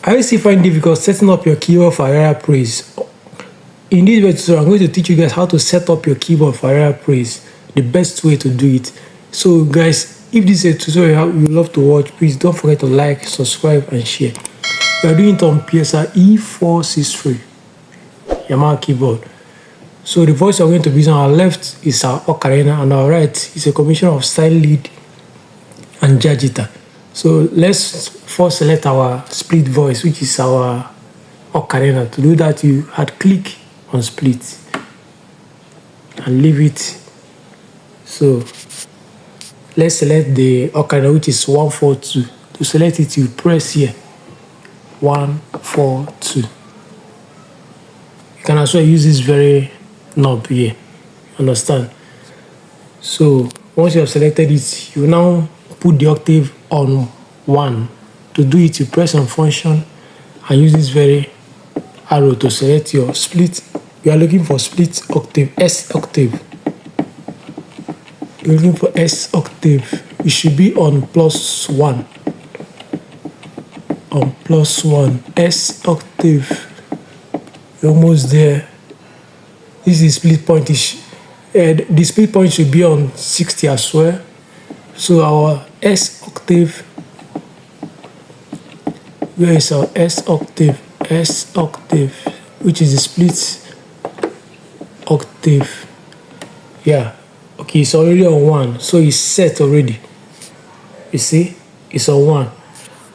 I always find it difficult setting up your keyboard for Ariaria Praise. In this video tutorial, I'm going to teach you guys how to set up your keyboard for Ariaria Praise, the best way to do it. So guys, if this is a tutorial you love to watch, please don't forget to like, subscribe and share. We are doing it on PSR E463 Yamaha keyboard. So the voice we're going to be using on our left is our ocarina and our right is a combination of style lead and jazz. So let's first select our split voice, which is our ocarina. To do that, you had click on split and leave it. So let's select the ocarina, which is 142. To select it, you press here 142. You can also use this very knob here. Understand? So once you have selected it, you now put the octave on 1. To do it, you press on function and use this very arrow to select your split. You are looking for split octave, S octave. You're looking for S octave. It should be on +1. On +1, S octave. You're almost there. This is split point. The split point should be on 60 as well. So our S octave, where is our S octave? S octave, which is the split octave. Yeah, okay, it's already on 1, so it's set already. You see, it's on 1.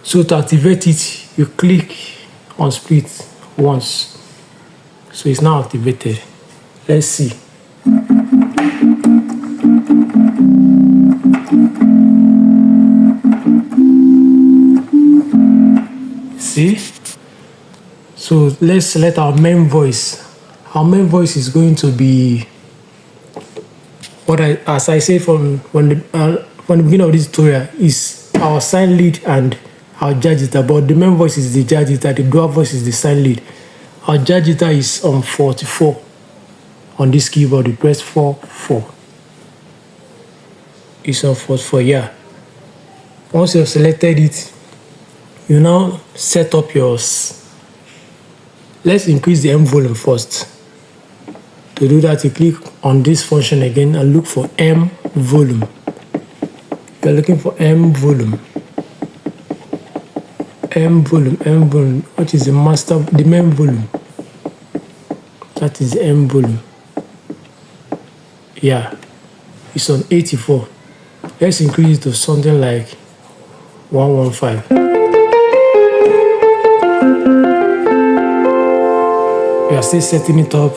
So to activate it, you click on split once. So it's now activated. Let's see. See? So let's select our main voice. Our main voice is going to be as I said from the beginning of this tutorial, is our sign lead and our jazz guitar. But the main voice is the jazz guitar, the dual voice is the sign lead. Our jazz guitar is on 44. On this keyboard, you press 4. It's on 44, yeah. Once you have selected it, you now set up yours. Let's increase the M volume first. To do that, you click on this function again and look for M volume. You're looking for M volume. M volume. What is the main volume? That is M volume. Yeah, it's on 84. Let's increase it to something like 115. We are still setting it up.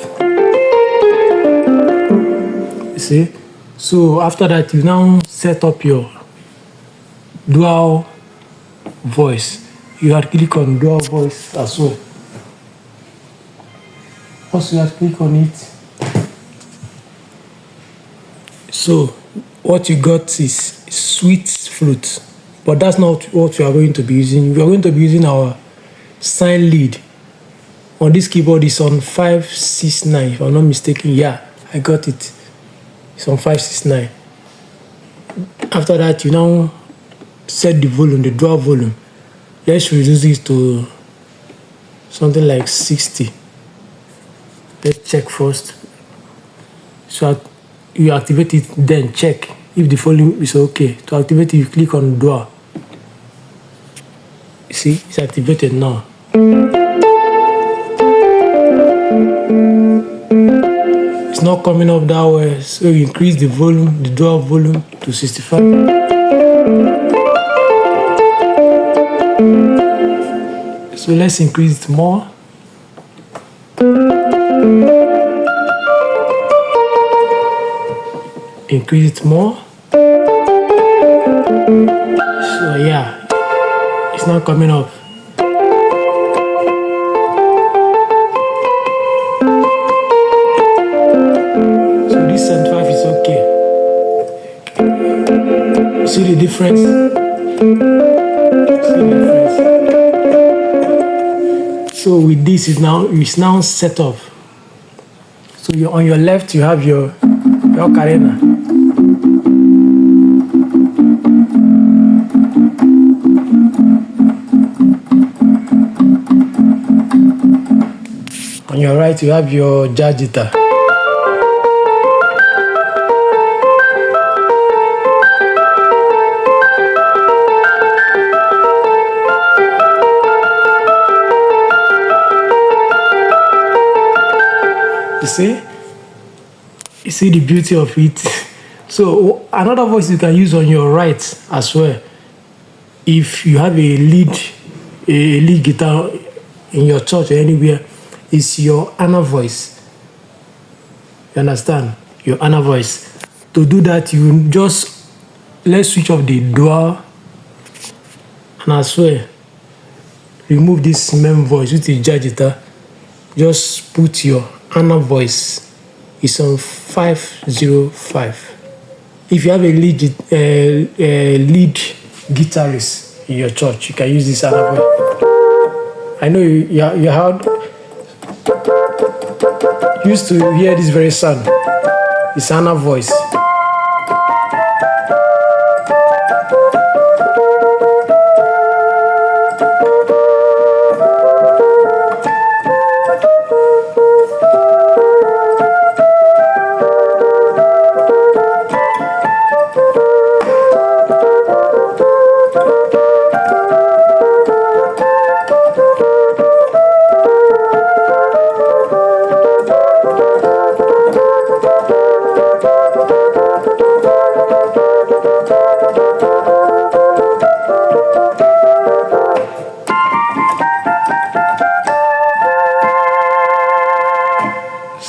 You see? So after that, you now set up your dual voice. You have to click on dual voice as well. Also, you have to click on it. So what you got is sweet flute, but that's not what we are going to be using. We are going to be using our sign lead. On this keyboard is on 569, if I'm not mistaken. Yeah, I got it. It's on 569. After that, you now set the volume, the dual volume. Let's reduce it to something like 60. Let's check first. So you activate it, then check if the volume is okay. To activate it, you click on dual. You see, it's activated now. It's not coming up that way, so you increase the volume, the dual volume to 65. So let's increase it more. Increase it more. So yeah, it's not coming up. So this 75 is okay. See the difference? So with this it's now set up. So on your left you have your ocarina. On your right, you have your jazz guitar. You see? You see the beauty of it. So another voice you can use on your right as well. If you have a lead guitar in your church or anywhere, is your inner voice. You understand? Your inner voice. To do that, you just let's switch off the dual, and as well remove this main voice with the jazz guitar. Just put your inner voice. It's on 505. If you have a lead guitarist in your church, you can use this inner voice. I know you heard, used to hear this very sound. It's inner voice.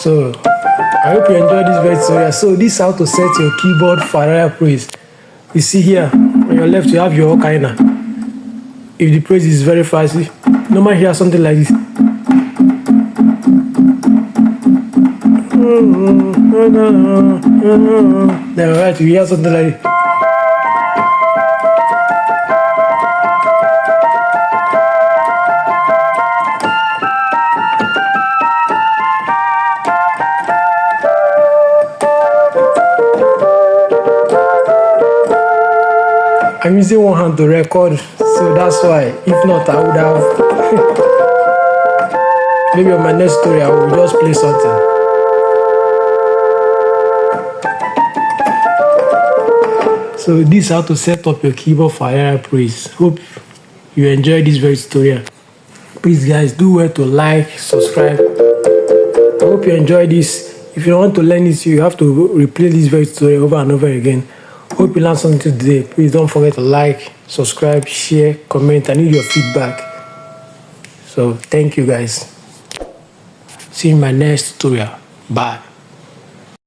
So I hope you enjoyed this very tutorial. So this is how to set your keyboard for Ariaria praise. You see here on your left you have your ocarina. If the praise is very fast, normally hear something like this. Then right you hear something like this. I'm using one hand to record, so that's why. If not, I would have. Maybe on my next story, I will just play something. So this is how to set up your keyboard for Ariaria praise. Hope you enjoyed this very tutorial. Please guys, do well to like, subscribe. I hope you enjoyed this. If you want to learn this, you have to replay this very tutorial over and over again. Hope you learned something today. Please don't forget to like, subscribe, share, comment. I need your feedback. So thank you guys. See you in my next tutorial. Bye.